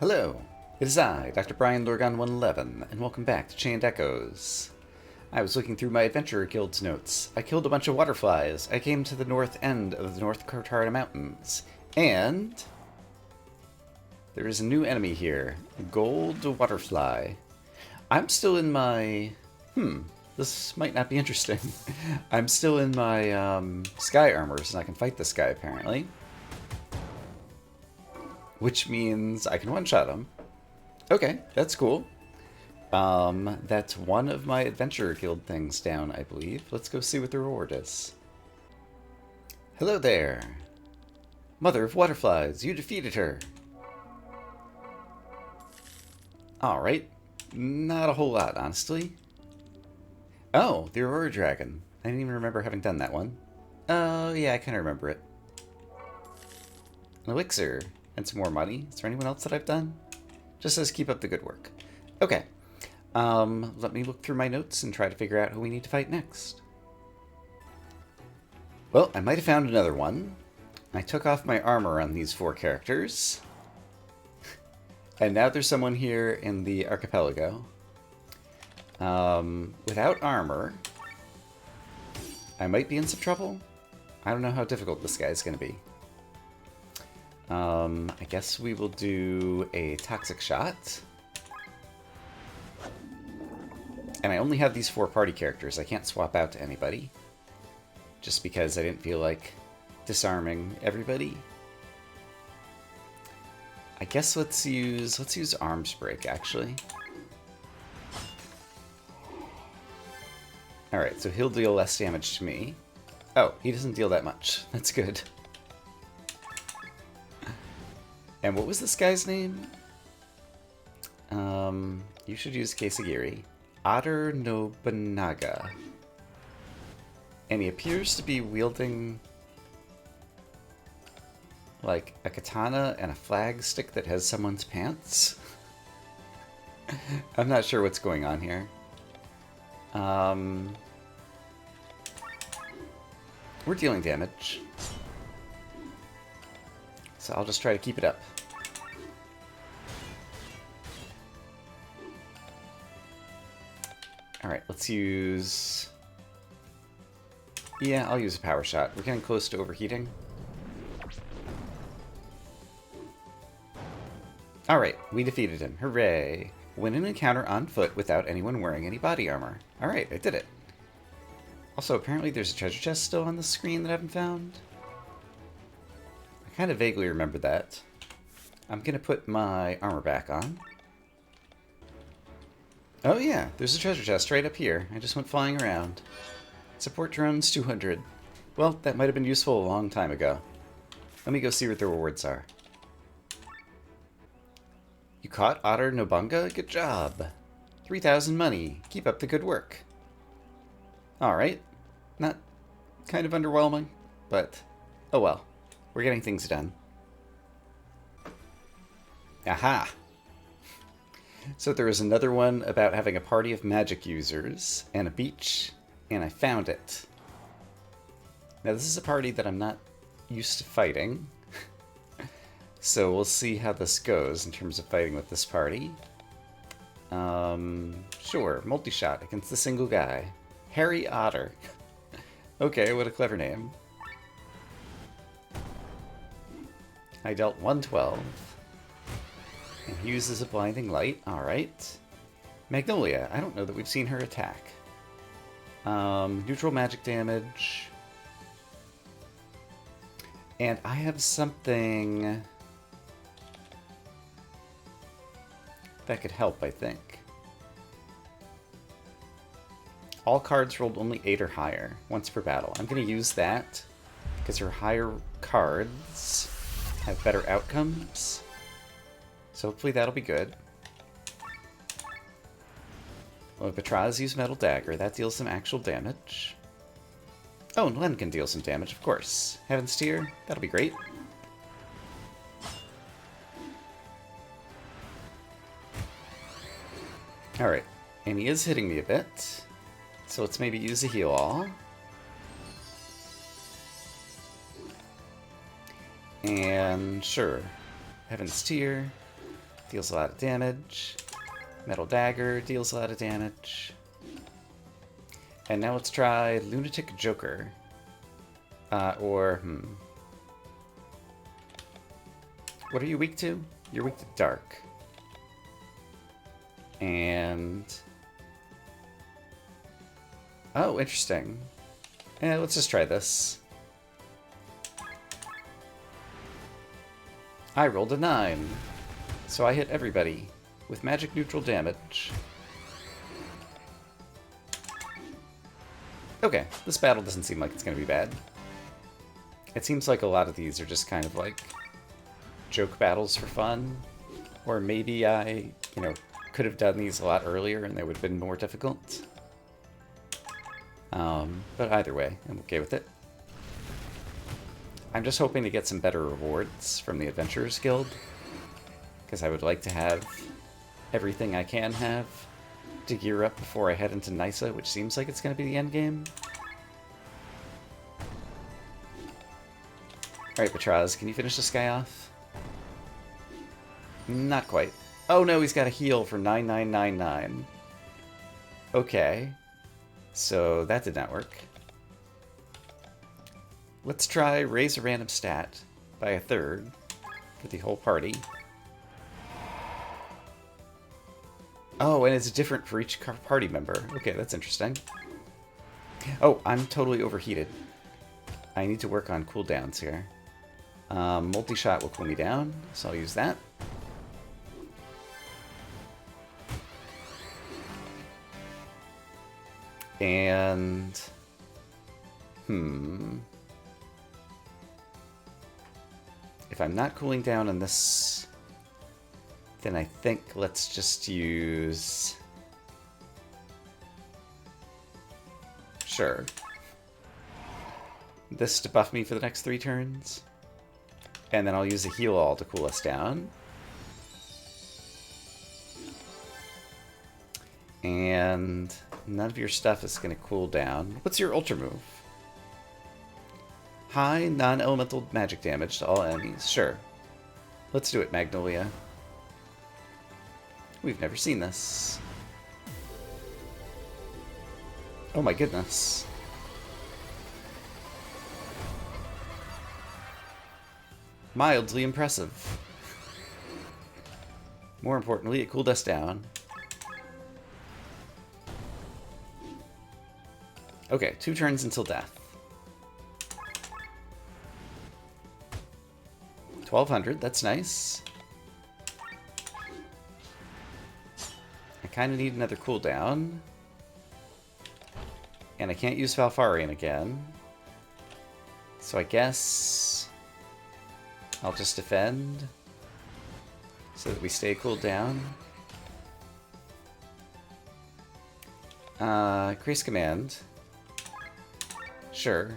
Hello, it is I, Dr. Brian Lorgon 111, and welcome back to Chained Echoes. I was looking through my Adventurer Guild's notes. I killed a bunch of waterflies. I came to the north end of the North Cartara Mountains. And there is a new enemy here, a gold waterfly. I'm still in my... this might not be interesting. I'm still in my sky armors, and I can fight this guy, apparently. Which means I can one-shot him. Okay, that's cool. That's one of my Adventurer Guild things down, I believe. Let's go see what the reward is. Hello there. Mother of Waterflies, you defeated her. Alright. Not a whole lot, honestly. Oh, the Aurora Dragon. I didn't even remember having done that one. Oh, yeah, I kind of remember it. An elixir. And some more money. Is there anyone else that I've done? Just says keep up the good work. Okay. Let me look through my notes and try to figure out who we need to fight next. Well, I might have found another one. I took off my armor on these four characters. And now there's someone here in the archipelago. Without armor, I might be in some trouble. I don't know how difficult this guy is going to be. I guess we will do a toxic shot. And I only have these four party characters. I can't swap out to anybody. Just because I didn't feel like disarming everybody. I guess let's use arms break actually. Alright, so he'll deal less damage to me. Oh, he doesn't deal that much. That's good. And what was this guy's name? You should use Kesagiri. Otter Nobunaga. And he appears to be wielding like a katana and a flag stick that has someone's pants. I'm not sure what's going on here. We're dealing damage. So I'll just try to keep it up. Alright, let's use... Yeah, I'll use a power shot. We're getting close to overheating. Alright, we defeated him. Hooray! Win an encounter on foot without anyone wearing any body armor. Alright, I did it. Also, apparently there's a treasure chest still on the screen that I haven't found. I kind of vaguely remember that. I'm going to put my armor back on. Oh yeah, there's a treasure chest right up here. I just went flying around. Support drones 200. Well, that might have been useful a long time ago. Let me go see what the rewards are. You caught Otter Nobunga? Good job. 3,000 money. Keep up the good work. Alright. Not kind of underwhelming, but oh well. We're getting things done. Aha! So there was another one about having a party of magic users and a beach, and I found it. Now this is a party that I'm not used to fighting, so we'll see how this goes in terms of fighting with this party. Sure, multi-shot against the single guy. Harry Otter. Okay, what a clever name. I dealt 112. And he uses a blinding light. Alright. Magnolia. I don't know that we've seen her attack. Neutral magic damage. And I have something that could help, I think. All cards rolled only 8 or higher, once per battle. I'm going to use that, because her higher cards have better outcomes. So hopefully that'll be good. Well, Betra's used Metal Dagger. That deals some actual damage. Oh, and Len can deal some damage, of course. Heaven's Tear, that'll be great. Alright, and he is hitting me a bit. So let's maybe use a heal all. And sure, Heaven's Tear. Deals a lot of damage. Metal Dagger deals a lot of damage. And now let's try Lunatic Joker. What are you weak to? You're weak to dark. And... oh, interesting. Let's just try this. I rolled a 9. So I hit everybody with magic neutral damage. Okay, this battle doesn't seem like it's going to be bad. It seems like a lot of these are just kind of like joke battles for fun. Or maybe I, could have done these a lot earlier and they would have been more difficult. But either way, I'm okay with it. I'm just hoping to get some better rewards from the Adventurers Guild. Because I would like to have everything I can have to gear up before I head into Nysa, which seems like it's going to be the end game. Alright, Patraz, can you finish this guy off? Not quite. Oh no, he's got a heal for 9999. Okay. So that did not work. Let's try raise a random stat by a third for the whole party. Oh, and it's different for each party member. Okay, that's interesting. Oh, I'm totally overheated. I need to work on cooldowns here. Multi-shot will cool me down, so I'll use that. And... if I'm not cooling down on this, then I think let's just use... sure. This to buff me for the next 3 turns. And then I'll use a heal all to cool us down. And none of your stuff is going to cool down. What's your ultra move? High non-elemental magic damage to all enemies. Sure. Let's do it, Magnolia. We've never seen this. Oh my goodness. Mildly impressive. More importantly, it cooled us down. Okay, 2 turns until death. 1200, that's nice. I kind of need another cooldown. And I can't use Valfarian again. So I guess I'll just defend so that we stay cooled down. Increase command. Sure.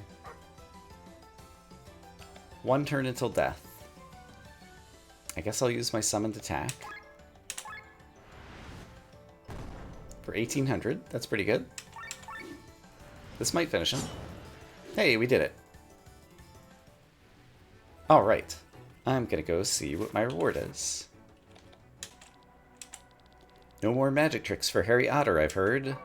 1 turn until death. I guess I'll use my summoned attack. For 1800, that's pretty good. This might finish him. Hey, we did it. Alright. I'm gonna go see what my reward is. No more magic tricks for Harry Otter, I've heard.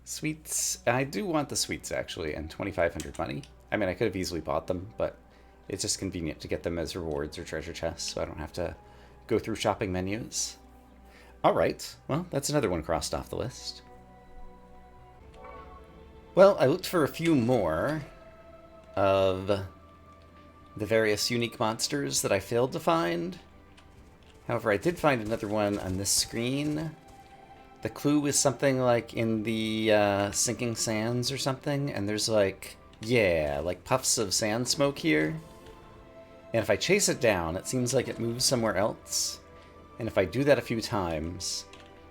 Sweets. I do want the sweets, actually, and 2,500 money. I mean, I could have easily bought them, but it's just convenient to get them as rewards or treasure chests, so I don't have to go through shopping menus. Alright, well, that's another one crossed off the list. Well, I looked for a few more of the various unique monsters that I failed to find. However, I did find another one on this screen. The clue was something like in the sinking sands or something, and there's like, yeah, like puffs of sand smoke here. And if I chase it down, it seems like it moves somewhere else. And if I do that a few times,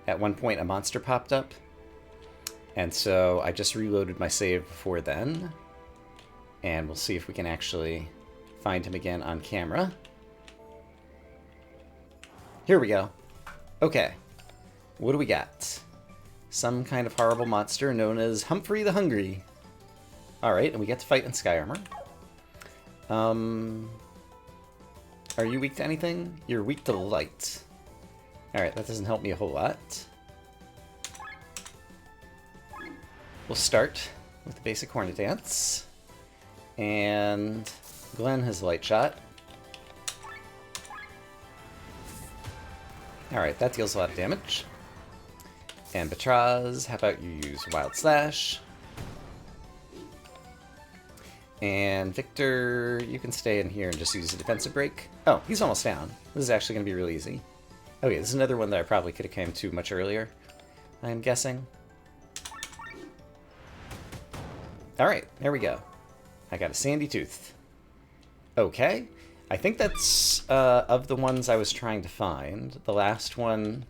at one point a monster popped up. And so I just reloaded my save before then. And we'll see if we can actually find him again on camera. Here we go. Okay. What do we got? Some kind of horrible monster known as Humphrey the Hungry. Alright, and we get to fight in Sky Armor. Are you weak to anything? You're weak to light. Alright, that doesn't help me a whole lot. We'll start with the basic Hornet Dance. And Glenn has Light Shot. Alright, that deals a lot of damage. And Batraz, how about you use Wild Slash? And Victor, you can stay in here and just use a defensive break. Oh, he's almost down. This is actually going to be real easy. Okay, this is another one that I probably could have came to much earlier, I'm guessing. Alright, there we go. I got a Sandy Tooth. Okay. I think that's, of the ones I was trying to find, the last one,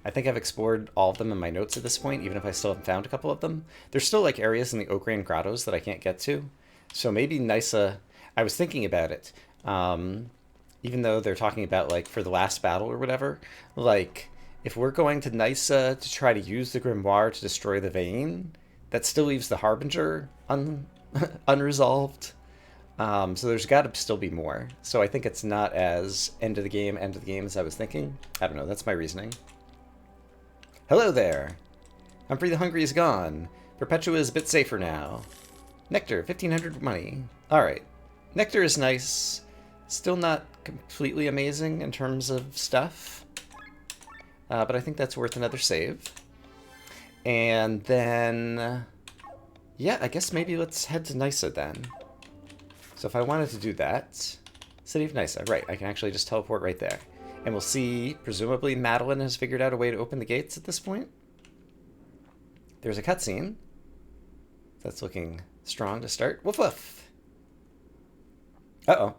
I think I've explored all of them in my notes at this point, even if I still haven't found a couple of them. There's still, like, areas in the Oak-Rain Grottos that I can't get to. So maybe Nysa, I was thinking about it, even though they're talking about, like, for the last battle or whatever, like, if we're going to Nysa to try to use the Grimoire to destroy the Vein, that still leaves the Harbinger unresolved. So there's got to still be more. So I think it's not as end of the game as I was thinking. I don't know, that's my reasoning. Hello there! Humphrey the Hungry is gone. Perpetua is a bit safer now. Nectar, 1,500 money. Alright. Nectar is nice. Still not completely amazing in terms of stuff. But I think that's worth another save. And then... yeah, I guess maybe let's head to Nysa then. So if I wanted to do that... City of Nysa. Right, I can actually just teleport right there. And we'll see, presumably Madeline has figured out a way to open the gates at this point. There's a cutscene. That's looking strong to start. Woof woof! Uh-oh.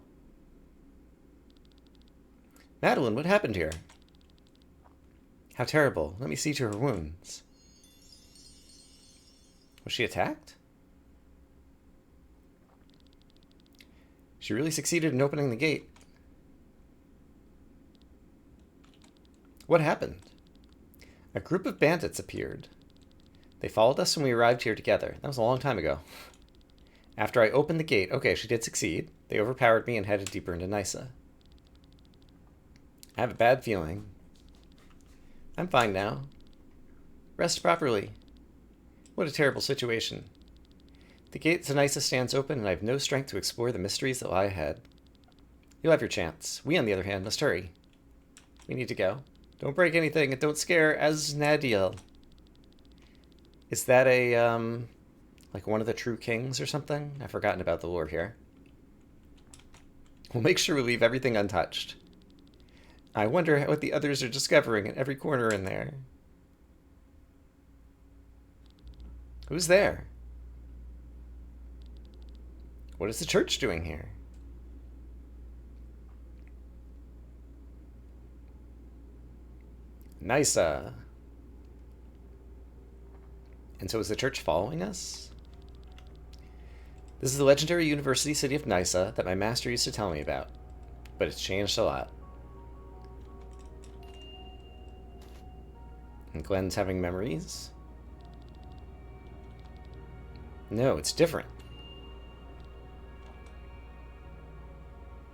Madeline, what happened here? How terrible. Let me see to her wounds. Was she attacked? She really succeeded in opening the gate. What happened? A group of bandits appeared. They followed us when we arrived here together. That was a long time ago. After I opened the gate, okay, she did succeed. They overpowered me and headed deeper into Nysa. I have a bad feeling. I'm fine now. Rest properly. What a terrible situation. The gate to Nysa stands open, and I have no strength to explore the mysteries that lie ahead. You'll have your chance. We, on the other hand, must hurry. We need to go. Don't break anything, and don't scare Aznadiel. Is that a, like one of the true kings or something? I've forgotten about the lore here. We'll make sure we leave everything untouched. I wonder what the others are discovering in every corner in there. Who's there? What is the church doing here? Nysa. And so is the church following us? This is the legendary university city of Nysa that my master used to tell me about. But it's changed a lot. And Glenn's having memories? No, it's different.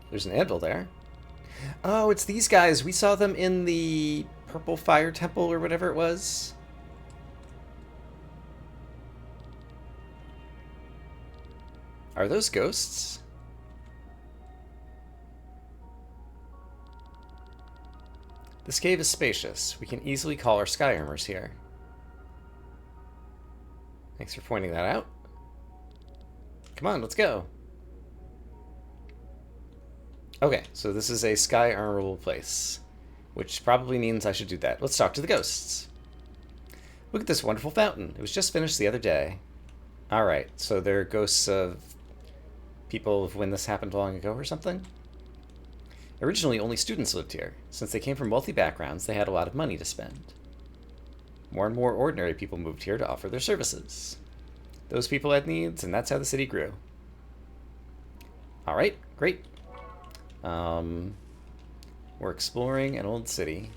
There's an anvil there. Oh, it's these guys. We saw them in the Purple Fire Temple or whatever it was. Are those ghosts? This cave is spacious. We can easily call our sky armors here. Thanks for pointing that out. Come on, let's go. Okay, so this is a sky armorable place, which probably means I should do that. Let's talk to the ghosts. Look at this wonderful fountain. It was just finished the other day. Alright, so they're ghosts of people of when this happened long ago or something? Originally, only students lived here. Since they came from wealthy backgrounds, they had a lot of money to spend. More and more ordinary people moved here to offer their services. Those people had needs, and that's how the city grew. Alright, great. We're exploring an old city.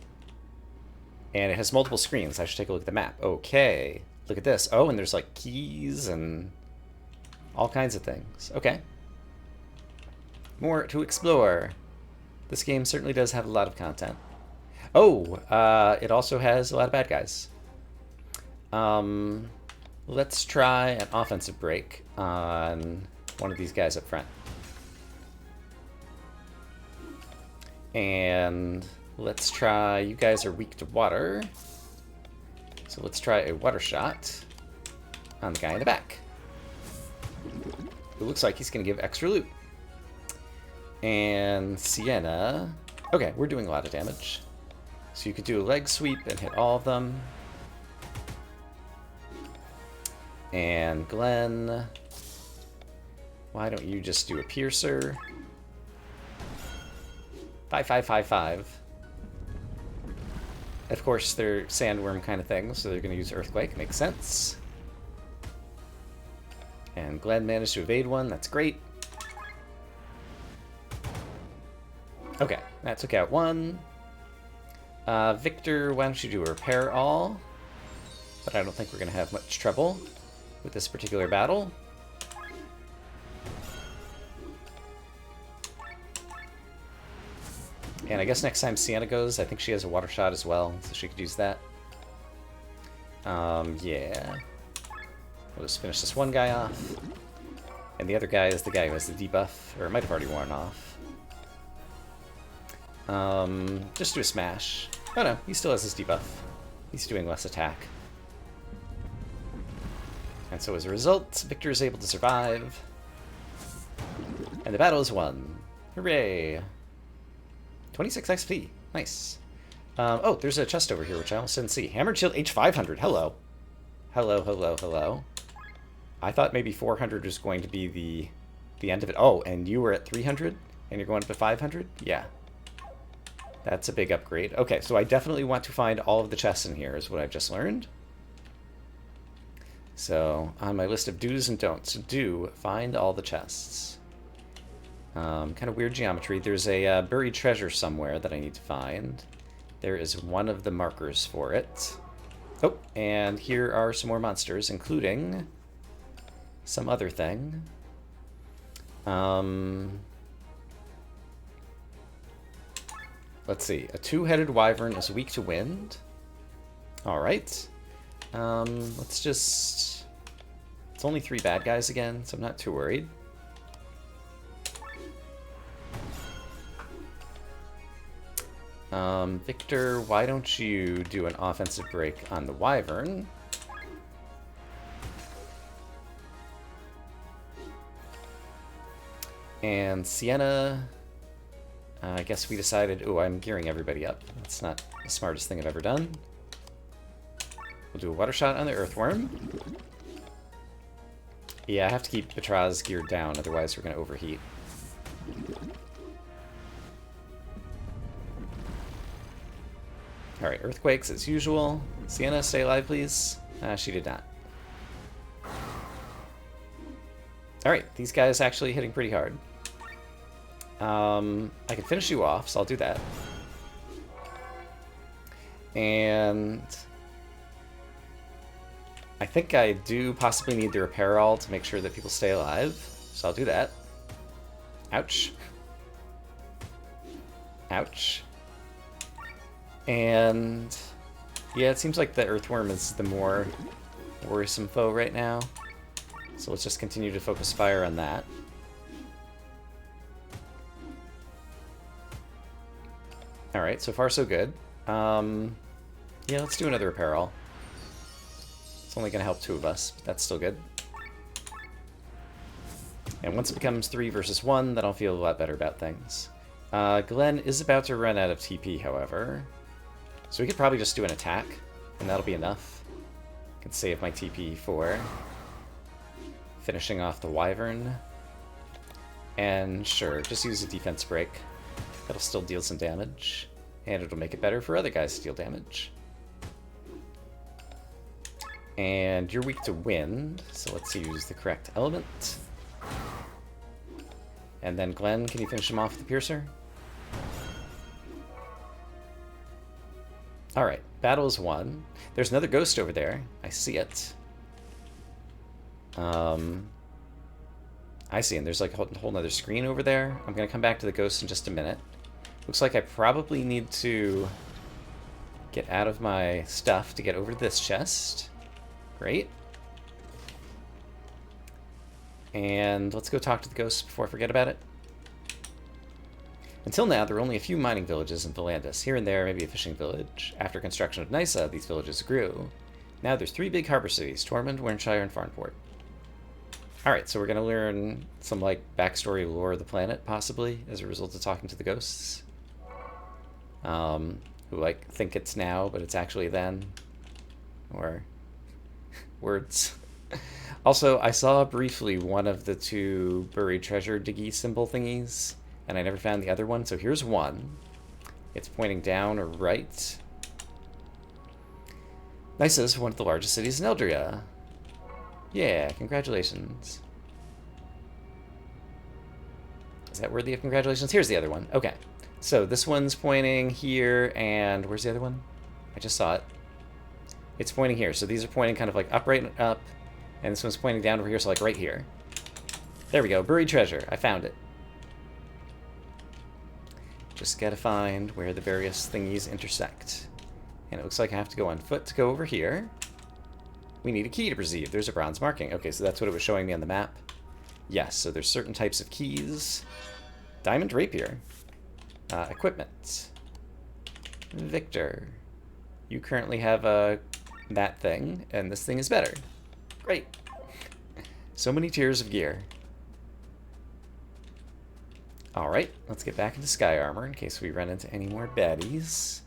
And it has multiple screens. I should take a look at the map. Okay. Look at this. Oh, and there's like keys and all kinds of things. Okay. More to explore. This game certainly does have a lot of content. Oh, it also has a lot of bad guys. Let's try an offensive break on one of these guys up front. And let's try, you guys are weak to water. So let's try a water shot on the guy in the back. It looks like he's going to give extra loot. And Sienna... Okay, we're doing a lot of damage. So you could do a leg sweep and hit all of them. And Glenn... Why don't you just do a piercer? 5. Of course, they're sandworm kind of things, so they're going to use Earthquake. Makes sense. And Glenn managed to evade one. That's great. Okay, that took out one. Victor, why don't you do a repair all? But I don't think we're going to have much trouble with this particular battle. And I guess next time Sienna goes, I think she has a water shot as well, so she could use that. Yeah. We'll just finish this one guy off. And the other guy is the guy who has the debuff, or it might have already worn off. Just do a smash. Oh no, he still has his debuff. He's doing less attack. And so as a result, Victor is able to survive. And the battle is won. Hooray! 26 XP. Nice. Oh, there's a chest over here, which I almost didn't see. Hammered Shield H500. Hello. Hello. I thought maybe 400 was going to be the end of it. Oh, and you were at 300? And you're going up to 500? Yeah. That's a big upgrade. Okay, so I definitely want to find all of the chests in here, is what I've just learned. So, on my list of do's and don'ts, do find all the chests. Kind of weird geometry. There's a buried treasure somewhere that I need to find. There is one of the markers for it. Oh, and here are some more monsters, including some other thing. Let's see. A two-headed wyvern is weak to wind. Alright. Let's just... It's only 3 bad guys again, so I'm not too worried. Victor, why don't you do an offensive break on the wyvern? And Sienna, I guess we decided... Oh, I'm gearing everybody up. That's not the smartest thing I've ever done. We'll do a water shot on the earthworm. Yeah, I have to keep Petraz geared down, otherwise we're going to overheat. Alright, earthquakes as usual. Sienna, stay alive, please. She did not. Alright, these guys actually hitting pretty hard. I can finish you off, so I'll do that. And I think I do possibly need the repair all to make sure that people stay alive, so I'll do that. Ouch. Ouch. And yeah, it seems like the earthworm is the more worrisome foe right now. So let's just continue to focus fire on that. Alright, so far so good. Yeah, let's do another repair all. It's only going to help 2 of us, but that's still good. And once it becomes 3 versus 1, then I'll feel a lot better about things. Glenn is about to run out of TP, however. So we could probably just do an attack, and that'll be enough. I can save my TP for finishing off the wyvern. And sure, just use a defense break. That'll still deal some damage, and it'll make it better for other guys to deal damage. And you're weak to wind, so let's use the correct element. And then Glenn, can you finish him off with the piercer? Alright, battle is won. There's another ghost over there. I see it. I see, and there's like a whole nother screen over there. I'm going to come back to the ghost in just a minute. Looks like I probably need to get out of my stuff to get over to this chest. Great. And let's go talk to the ghosts before I forget about it. Until now, there were only a few mining villages in Volandis. Here and there, maybe a fishing village. After construction of Nysa, these villages grew. Now there's 3 big harbor cities, Tormund, Wernshire, and Farnport. Alright, so we're going to learn some, like, backstory lore of the planet, possibly, as a result of talking to the ghosts. Who, like, think it's now, but it's actually then. Or words. Also, I saw briefly one of the 2 buried treasure diggy symbol thingies, and I never found the other one, so here's one. It's pointing down or right. Nysa is one of the largest cities in Eldria. Yeah, congratulations. Is that worthy of congratulations? Here's the other one. Okay. So this one's pointing here, and where's the other one? I just saw it. It's pointing here. So these are pointing kind of like up, right, and up. And this one's pointing down over here, so like right here. There we go. Buried treasure. I found it. Just gotta find where the various thingies intersect. And it looks like I have to go on foot to go over here. We need a key to proceed. There's a bronze marking. Okay, so that's what it was showing me on the map. Yes, so there's certain types of keys. Diamond rapier. Equipment. Victor. You currently have that thing, and this thing is better. Great. So many tiers of gear. Alright, let's get back into Sky Armor in case we run into any more baddies.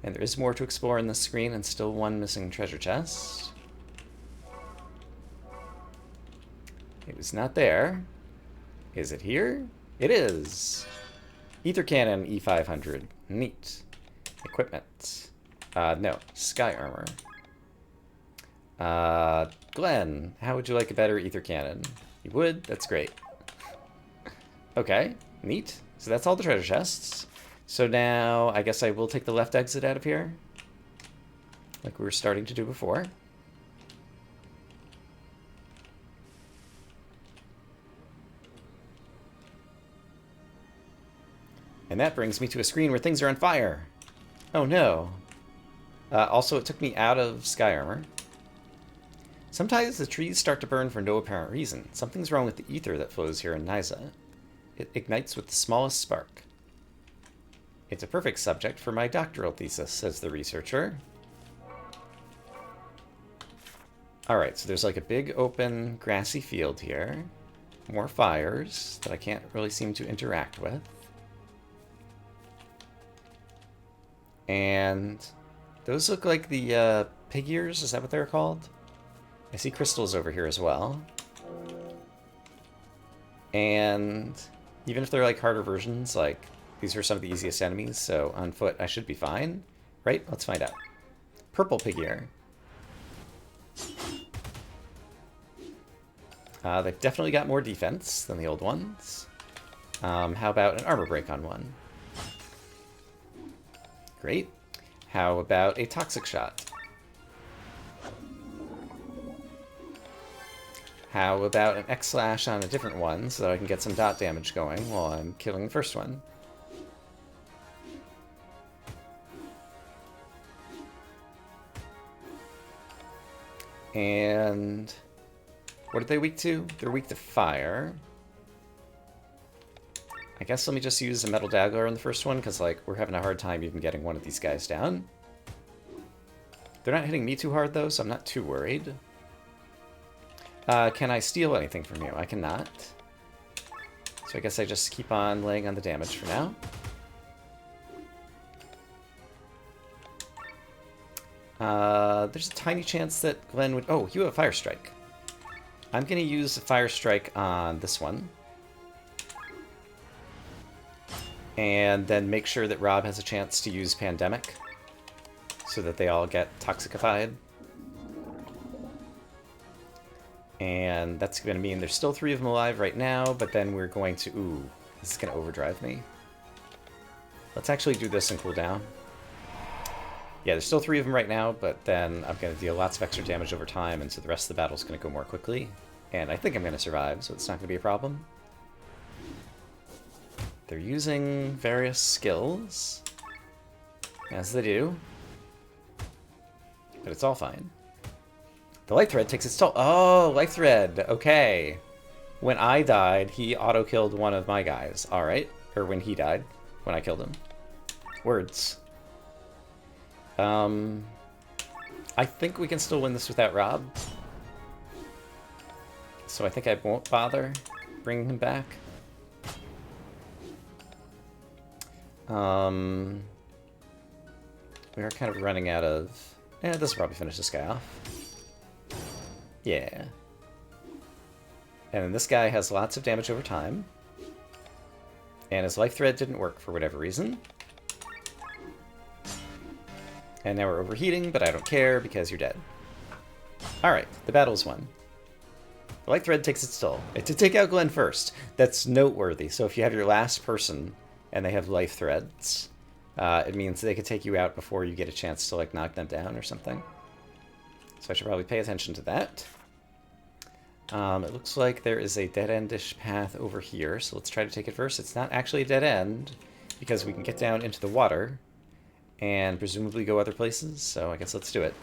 And there is more to explore in this screen, and still one missing treasure chest. It was not there. Is it here? It is! Ether Cannon E500. Neat. Equipment. No. Sky Armor. Glenn, how would you like a better Ether Cannon? You would? That's great. Okay. Neat. So that's all the treasure chests. So now, I guess I will take the left exit out of here. Like we were starting to do before. And that brings me to a screen where things are on fire. Oh no. Also, it took me out of Sky Armor. Sometimes the trees start to burn for no apparent reason. Something's wrong with the ether that flows here in Nysa. It ignites with the smallest spark. It's a perfect subject for my doctoral thesis, says the researcher. Alright, so there's like a big open grassy field here. More fires that I can't really seem to interact with. And those look like the pig ears, is that what they're called? I see crystals over here as well. And even if they're like harder versions, like these are some of the easiest enemies, so on foot I should be fine. Right? Let's find out. Purple pig ear. They've definitely got more defense than the old ones. How about an armor break on one? Great. How about a toxic shot? How about an X-slash on a different one so that I can get some dot damage going while I'm killing the first one? And what are they weak to? They're weak to fire. I guess let me just use a metal dagger on the first one, because like we're having a hard time even getting one of these guys down. They're not hitting me too hard though, so I'm not too worried. Can I steal anything from you? I cannot. So I guess I just keep on laying on the damage for now. There's a tiny chance that Glenn would... Oh, you have a Fire Strike. I'm going to use a Fire Strike on this one. And then make sure that Rob has a chance to use Pandemic, so that they all get toxicified. And that's going to mean there's still 3 of them alive right now, but then we're going to... Ooh, this is going to overdrive me. Let's actually do this and cool down. Yeah, there's still 3 of them right now, but then I'm going to deal lots of extra damage over time, and so the rest of the battle's going to go more quickly. And I think I'm going to survive, so it's not going to be a problem. They're using various skills, as they do. but it's all fine. The life thread takes its toll. Oh, life thread. Okay. When I died, he auto-killed one of my guys. All right. Or when he died. When I killed him. Words. I think we can still win this without Rob. So I think I won't bother bringing him back. We are kind of running out of... Yeah, this will probably finish this guy off. Yeah. And then this guy has lots of damage over time. And his life thread didn't work for whatever reason. And now we're overheating, but I don't care because you're dead. Alright, the battle's won. The life thread takes its toll. It did take out Glenn first. That's noteworthy. So if you have your last person and they have life threads, it means they could take you out before you get a chance to like knock them down or something. So I should probably pay attention to that. It looks like there is a dead-endish path over here, so let's try to take it first. It's not actually a dead end, because we can get down into the water and presumably go other places, so I guess let's do it.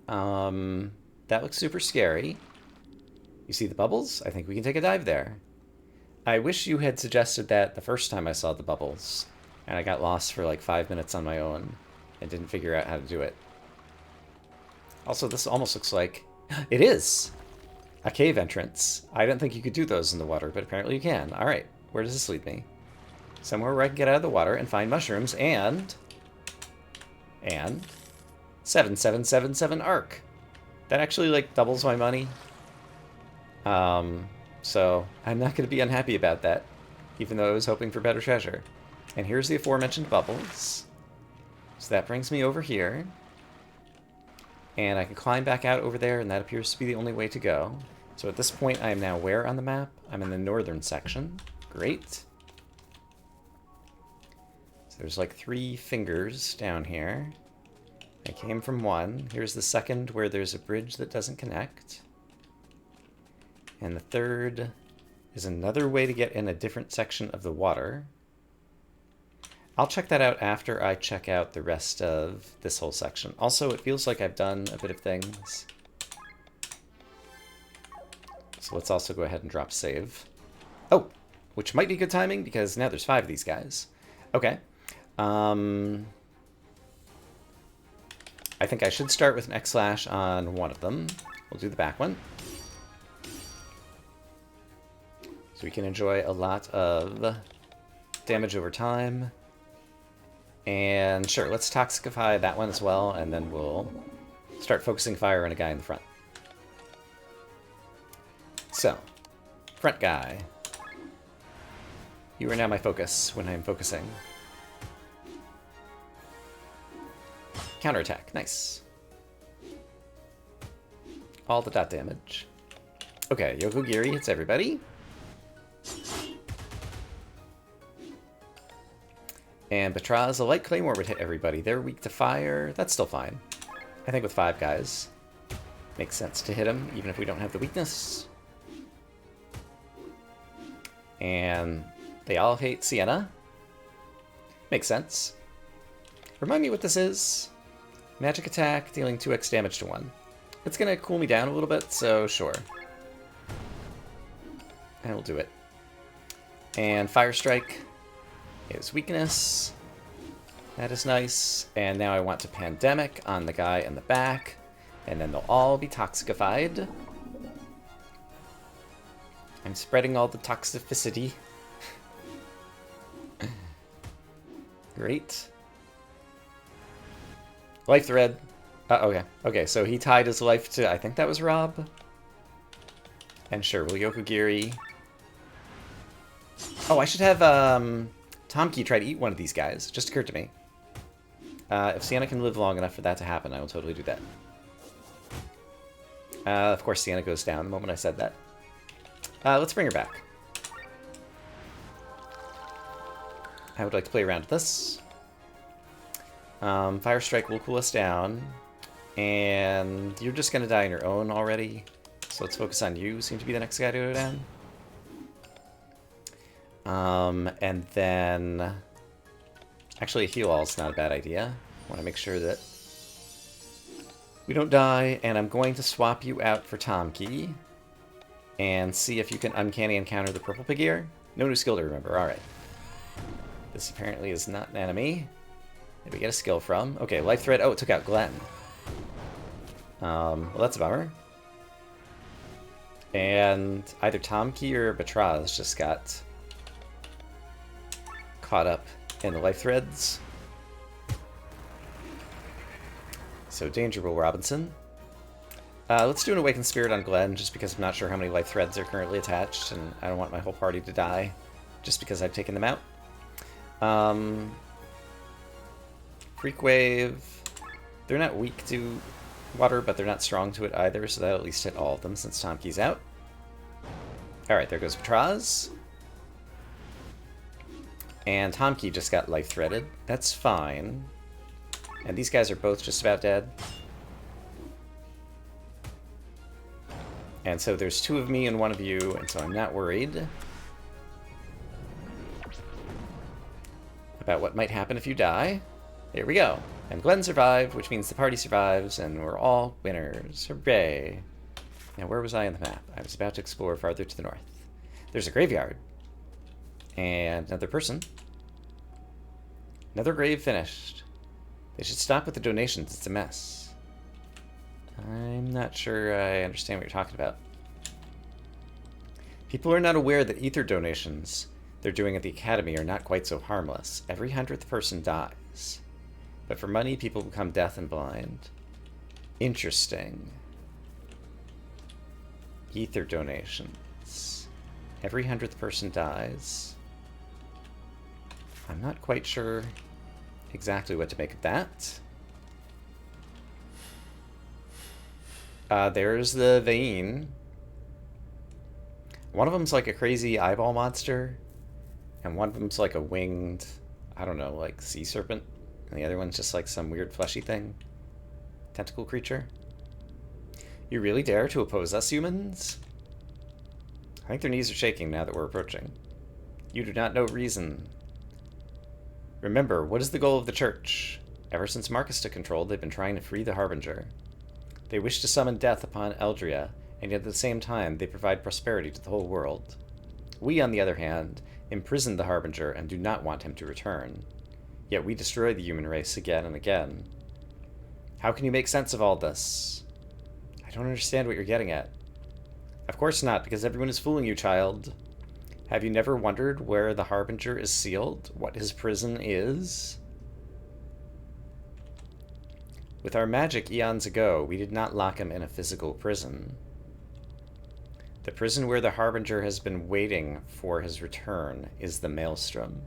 That looks super scary. You see the bubbles? I think we can take a dive there. I wish you had suggested that the first time I saw the bubbles, and I got lost for like 5 minutes on my own and didn't figure out how to do it. Also, this almost looks like... It is! A cave entrance. I didn't think you could do those in the water, but apparently you can. Alright, where does this lead me? Somewhere where I can get out of the water and find mushrooms and 7777 arc. That actually, like, doubles my money. So I'm not going to be unhappy about that, even though I was hoping for better treasure. And here's the aforementioned bubbles. So that brings me over here. And I can climb back out over there, and that appears to be the only way to go. So at this point, I am now where on the map? I'm in the northern section. Great. So there's like 3 fingers down here. I came from one. Here's the second, where there's a bridge that doesn't connect. And the third is another way to get in a different section of the water. I'll check that out after I check out the rest of this whole section. Also, it feels like I've done a bit of things. So let's also go ahead and drop save. Oh, which might be good timing because now there's 5 of these guys. Okay. I think I should start with an X slash on one of them. We'll do the back one. So we can enjoy a lot of damage over time. And sure, let's Toxicify that one as well, and then we'll start focusing fire on a guy in the front. So, front guy. You are now my focus when I am focusing. Counterattack, nice. All the dot damage. Okay, Yokogiri hits everybody. And Batraz, a light claymore would hit everybody. They're weak to fire. That's still fine. I think with 5 guys, makes sense to hit them, even if we don't have the weakness. And they all hate Sienna. Makes sense. Remind me what this is. Magic attack, dealing 2x damage to 1. It's going to cool me down a little bit, so sure. And we'll do it. And Fire Strike is weakness. That is nice. And now I want to Pandemic on the guy in the back. And then they'll all be Toxified. I'm spreading all the toxicity. Great. Life thread. Okay. Okay, so he tied his life to... I think that was Rob. And sure, we'll Yokogiri. Oh, I should have Tomki try to eat one of these guys. Just occurred to me. If Sienna can live long enough for that to happen, I will totally do that. Of course, Sienna goes down the moment I said that. Let's bring her back. I would like to play around with this. Fire Strike will cool us down. And you're just going to die on your own already. So let's focus on you. Seem to be the next guy to go down. And then Actually, a heal all is not a bad idea. I want to make sure that we don't die, and I'm going to swap you out for Tomki and see if you can uncanny encounter the purple pig ear. No new skill to remember. Alright. This apparently is not an enemy that we get a skill from. Okay, life thread. Oh, it took out Glenn. Well, that's a bummer. And either Tomki or Batraz just got caught up in the life threads. So, Dangerable Robinson. Let's do an Awakened Spirit on Glenn, just because I'm not sure how many life threads are currently attached, and I don't want my whole party to die, just because I've taken them out. Freak Wave. They're not weak to water, but they're not strong to it either, so that'll at least hit all of them since Tomki's out. Alright, there goes Patraz. And Tomki just got life threaded. That's fine. And these guys are both just about dead. And so there's 2 of me and 1 of you, and so I'm not worried about what might happen if you die. There we go. And Glenn survived, which means the party survives, and we're all winners. Hooray. Now, where was I on the map? I was about to explore farther to the north. There's a graveyard. And another person. Another grave finished. They should stop with the donations. It's a mess. I'm not sure I understand what you're talking about. People are not aware that ether donations they're doing at the Academy are not quite so harmless. Every 100th person dies. But for money, people become deaf and blind. Interesting. Ether donations. Every 100th person dies. I'm not quite sure exactly what to make of that. There's the vein. One of them's like a crazy eyeball monster, and one of them's like a winged, I don't know, like sea serpent, and the other one's just like some weird fleshy thing. Tentacle creature. You really dare to oppose us, humans? I think their knees are shaking now that we're approaching. You do not know reason. Remember, what is the goal of the Church? Ever since Marcus took control, they've been trying to free the Harbinger. They wish to summon death upon Eldria, and yet at the same time, they provide prosperity to the whole world. We, on the other hand, imprison the Harbinger and do not want him to return. Yet we destroy the human race again and again. How can you make sense of all this? I don't understand what you're getting at. Of course not, because everyone is fooling you, child. Have you never wondered where the Harbinger is sealed? What his prison is? With our magic eons ago, we did not lock him in a physical prison. The prison where the Harbinger has been waiting for his return is the Maelstrom.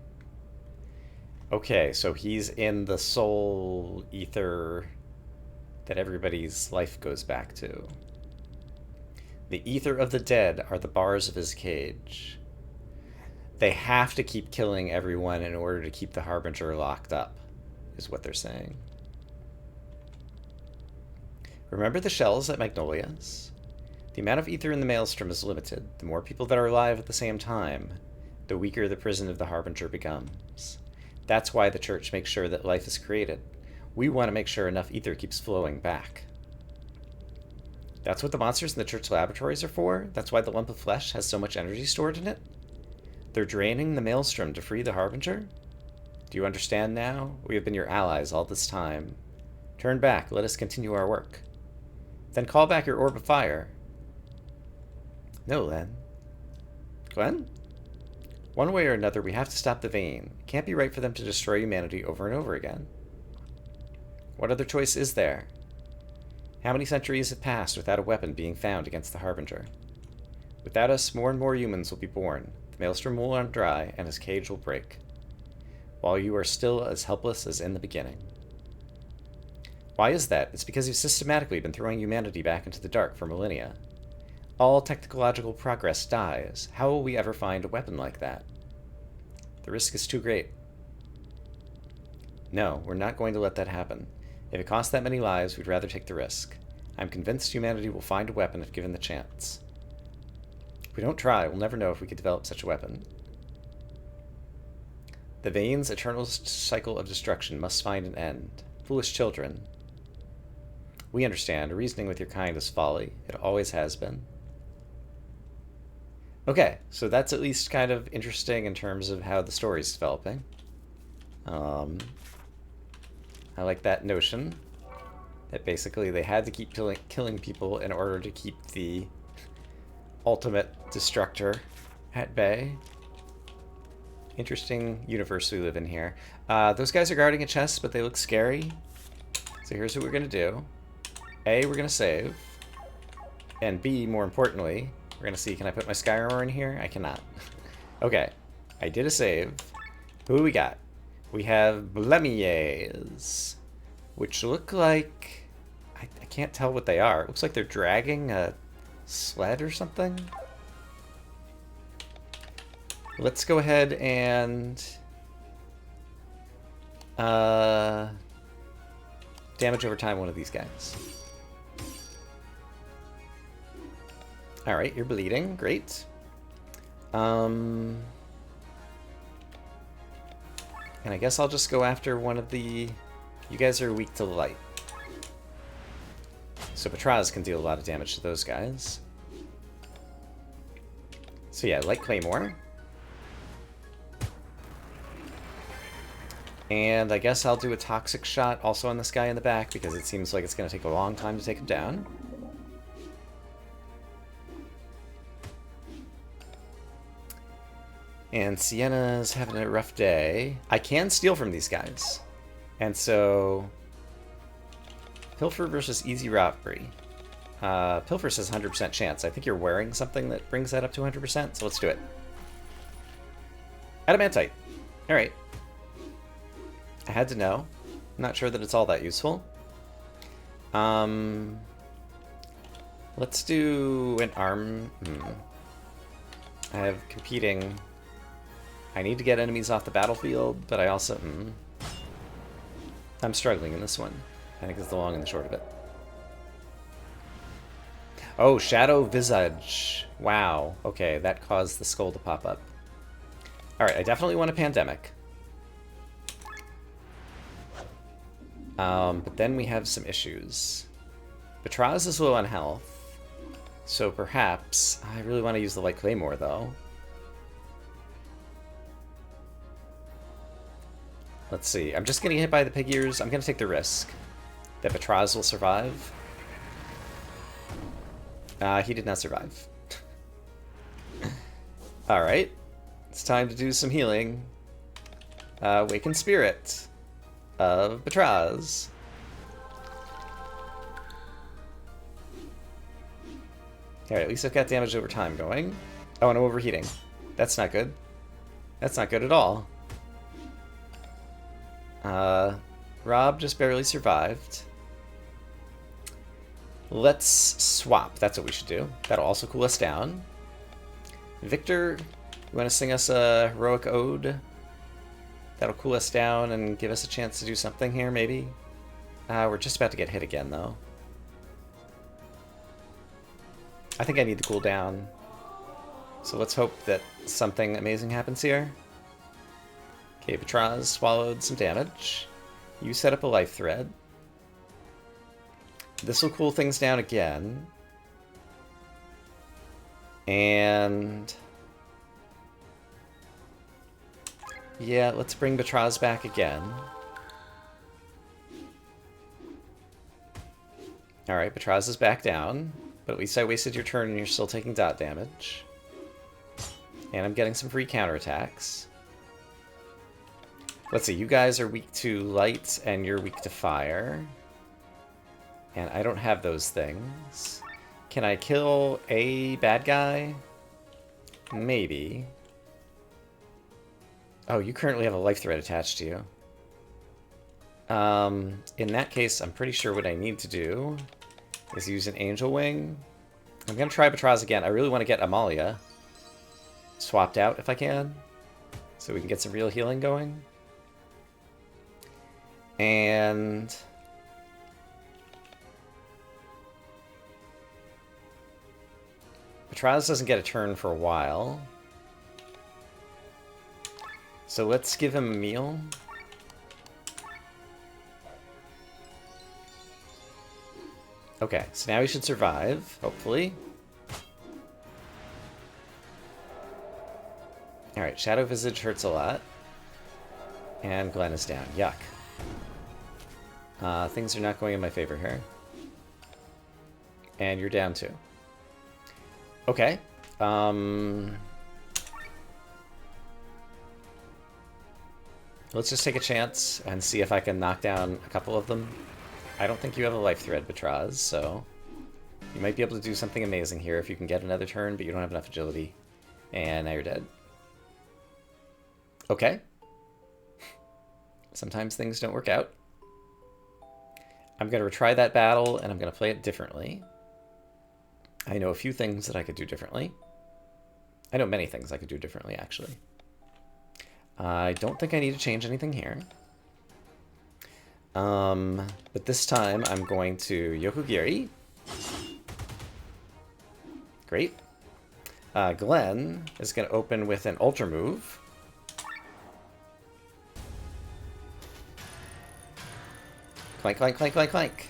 Okay, so he's in the soul ether that everybody's life goes back to. The ether of the dead are the bars of his cage. They have to keep killing everyone in order to keep the Harbinger locked up, is what they're saying. Remember the shells at Magnolia's? The amount of ether in the Maelstrom is limited. The more people that are alive at the same time, the weaker the prison of the Harbinger becomes. That's why the Church makes sure that life is created. We want to make sure enough ether keeps flowing back. That's what the monsters in the Church laboratories are for? That's why the lump of flesh has so much energy stored in it? They're draining the Maelstrom to free the Harbinger? Do you understand now? We have been your allies all this time. Turn back, let us continue our work. Then call back your orb of fire. No, Len. Glenn? One way or another, we have to stop the vein. It can't be right for them to destroy humanity over and over again. What other choice is there? How many centuries have passed without a weapon being found against the Harbinger? Without us, more and more humans will be born. The Maelstrom will run dry, and his cage will break. While you are still as helpless as in the beginning. Why is that? It's because you've systematically been throwing humanity back into the dark for millennia. All technological progress dies. How will we ever find a weapon like that? The risk is too great. No, we're not going to let that happen. If it costs that many lives, we'd rather take the risk. I'm convinced humanity will find a weapon if given the chance. If we don't try, we'll never know if we could develop such a weapon. The vein's eternal cycle of destruction must find an end. Foolish children. We understand. Reasoning with your kind is folly. It always has been. Okay, so that's at least kind of interesting in terms of how the story's developing. I like that notion that basically they had to keep killing people in order to keep the ultimate destructor at bay. Interesting universe we live in here. Those guys are guarding a chest, but they look scary. So here's what we're going to do. A, we're going to save. And B, more importantly, we're going to see, can I put my sky armor in here? I cannot. Okay, I did a save. Who do we got? We have Blemiers, which look like... I can't tell what they are. It looks like they're dragging a sled or something. Let's go ahead and... damage over time one of these guys. Alright, you're bleeding. Great. And I guess I'll just go after one of the... You guys are weak to light. So Patraz can deal a lot of damage to those guys. So yeah, Light Claymore. And I guess I'll do a Toxic Shot also on this guy in the back, because it seems like it's going to take a long time to take him down. And Sienna's having a rough day. I can steal from these guys. And so... Pilfer versus Easy Robbery. Pilfer says 100% chance. I think you're wearing something that brings that up to 100%, so let's do it. Adamantite. Alright. I had to know. I'm not sure that it's all that useful. Let's do an arm... I have competing... I need to get enemies off the battlefield, but I also... I'm struggling in this one. I think it's the long and the short of it. Oh, Shadow Visage. Wow. Okay, that caused the skull to pop up. Alright, I definitely want a Pandemic. But then we have some issues. Patraz is low on health, so perhaps... I really want to use the Light Claymore, though. Let's see. I'm just going to get hit by the pig ears. I'm going to take the risk that Patraz will survive. He did not survive. Alright. It's time to do some healing. Awaken Spirit of Patraz. Alright, at least I've got damage over time going. Oh, and I'm overheating. That's not good. That's not good at all. Rob just barely survived. Let's swap. That's what we should do. That'll also cool us down. Victor, you want to sing us a heroic ode? That'll cool us down and give us a chance to do something here, maybe? We're just about to get hit again, though. I think I need to cool down. So let's hope that something amazing happens here. Okay, Patraz swallowed some damage. You set up a life thread. This will cool things down again. And... yeah, let's bring Patraz back again. Alright, Patraz is back down. But at least I wasted your turn and you're still taking dot damage. And I'm getting some free counterattacks. Let's see, you guys are weak to light and you're weak to fire. And I don't have those things. Can I kill a bad guy? Maybe. Oh, you currently have a life thread attached to you. In that case, I'm pretty sure what I need to do is use an Angel Wing. I'm going to try Patraz again. I really want to get Amalia swapped out if I can, so we can get some real healing going. And... Patraz doesn't get a turn for a while. So let's give him a meal. Okay, so now he should survive, hopefully. Alright, Shadow Visage hurts a lot. And Glenn is down. Yuck. Things are not going in my favor here. And you're down too. Okay. Let's just take a chance and see if I can knock down a couple of them. I don't think you have a life thread, Batraz, so you might be able to do something amazing here if you can get another turn, but you don't have enough agility. And now you're dead. Okay. Sometimes things don't work out. I'm going to retry that battle, and I'm going to play it differently. I know a few things that I could do differently. I know many things I could do differently, actually. I don't think I need to change anything here. But this time, I'm going to Yokogiri. Great. Glenn is going to open with an Ultra move. Clank, clank, clank, clank, clank.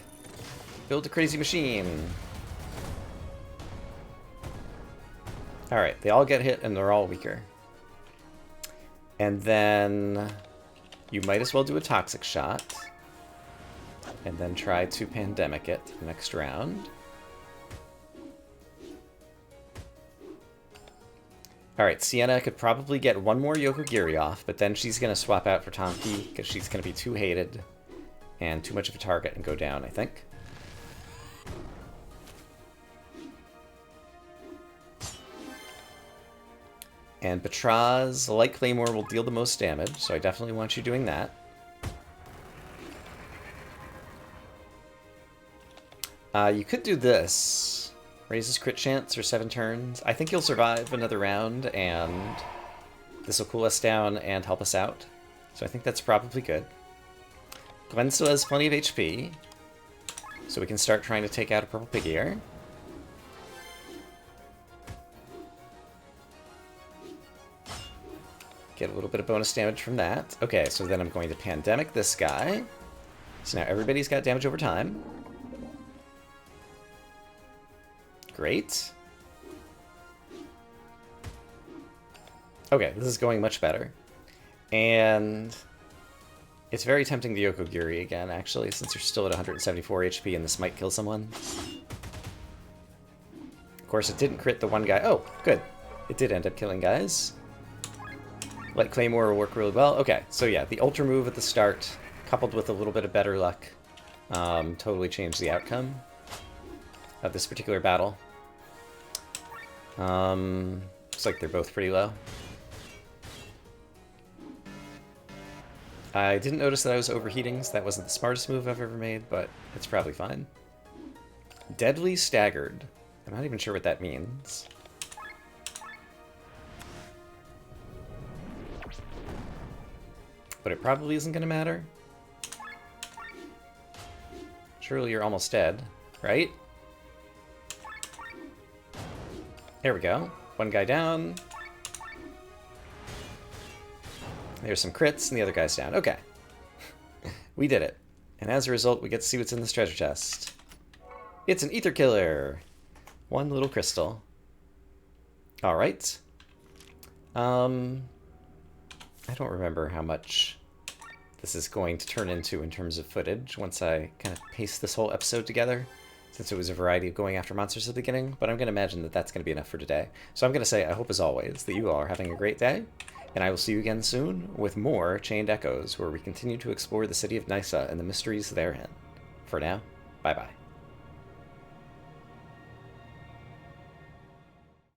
Build a crazy machine. Alright, they all get hit and they're all weaker. And then you might as well do a Toxic Shot. And then try to Pandemic it next round. Alright, Sienna could probably get one more Yokogiri off, but then she's going to swap out for Tonki because she's going to be too hated and too much of a target and go down, I think. And Batraz, Light Claymore will deal the most damage, so I definitely want you doing that. You could do this. Raises crit chance for 7 turns. I think you'll survive another round, and this will cool us down and help us out. So I think that's probably good. Glenn still has plenty of HP, so we can start trying to take out a Purple Pig here. Get a little bit of bonus damage from that. Okay, so then I'm going to Pandemic this guy. So now everybody's got damage over time. Great. Okay, this is going much better. And it's very tempting to Yokogiri again, actually, since you're still at 174 HP and this might kill someone. Of course, it didn't crit the one guy. Oh, good. It did end up killing guys. Light Claymore will work really well. Okay, so yeah, the Ultra move at the start, coupled with a little bit of better luck, totally changed the outcome of this particular battle. Looks like they're both pretty low. I didn't notice that I was overheating, so that wasn't the smartest move I've ever made, but it's probably fine. Deadly Staggered. I'm not even sure what that means. But it probably isn't going to matter. Surely you're almost dead, right? There we go. One guy down. There's some crits, and the other guy's down. Okay. We did it. And as a result, we get to see what's in this treasure chest. It's an Ether Killer! One little crystal. Alright. I don't remember how much this is going to turn into in terms of footage once I kind of paste this whole episode together, since it was a variety of going after monsters at the beginning, but I'm going to imagine that that's going to be enough for today. So I'm going to say, I hope as always that you all are having a great day, and I will see you again soon with more Chained Echoes, where we continue to explore the city of Nysa and the mysteries therein. For now, bye-bye.